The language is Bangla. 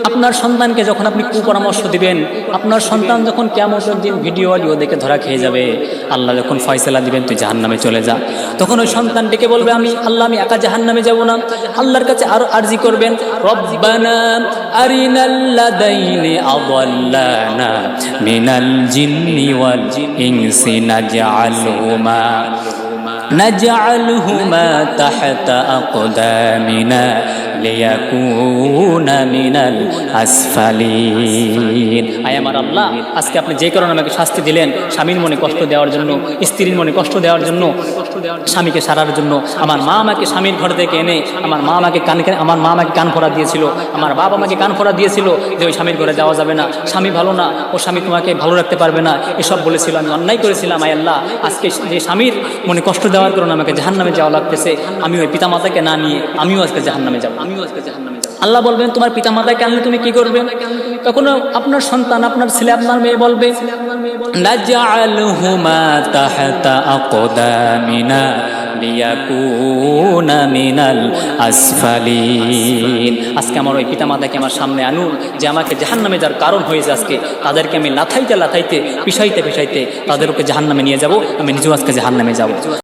আপনার সন্তানকে যখন আপনি কুপরামর্শ দিবেন, আপনার সন্তান যখন কিয়ামতের দিন ভিডিও অডিও দেখে ধরা খেয়ে যাবে, আল্লাহ যখন ফয়সালা দিবেন তুই জাহান্নামে চলে যা, তখন ওই সন্তানটিকে বলবে আমি একা জাহান্নামে যাব না। আল্লাহর কাছে আরো আরজি করবেন, রব্বানা আরিনাল্লাযাইনি আযাল্লানা মিনাল জিন্নি ওয়াল ইনসি নাজআলহুমা তাহতা আকদামিনা লিয়াকুনা মিনাল আসফালিন। আয় আমার আল্লাহ, আজকে আপনি যে কারণে আমাকে শাস্তি দিলেন, স্বামীর মনে কষ্ট দেওয়ার জন্য, স্ত্রীর মনে কষ্ট দেওয়ার জন্য, স্বামীকে সারার জন্য। আমার মা আমাকে স্বামীর ঘর থেকে এনে আমার মা আমাকে কান ফোড়া দিয়েছিল, আমার বাবা আমাকে কান ফোড়া দিয়েছিল যে ওই স্বামীর ঘরে যাওয়া যাবে না, স্বামী ভালো না, ও স্বামী তোমাকে ভালো রাখতে পারবে না, এসব বলেছিল। আমি অন্যায় করেছিলাম। আয় আল্লাহ, আজকে যে স্বামীর মনে কষ্ট দেওয়ার কারণে আমাকে জাহান্নামে যাওয়া লাগতেছে, আমি ওই পিতামাতাকে না নিয়ে আমিও আজকে জাহান্নামে যাব। আল্লাহ বলবেন তোমার পিতামাতাকে আনলে তুমি কি করবে? তখন আপনার সন্তান, আপনার ছেলে, আপনার মেয়ে বলবে নাজআলহুমা তাহতা আকদামিনা লিয়াকুনা মিনাল আসফালিন। আজকে আমার ওই পিতামাতাকে আমার সামনে আনুন, যে আমাকে জাহান্নামে যার কারণ হয়েছে, আজকে তাদেরকে আমি লাথাইতে পিষাইতে তাদেরকে জাহান্নামে নিয়ে যাব, আমি নিজেও আজকে জাহান্নামে যাব।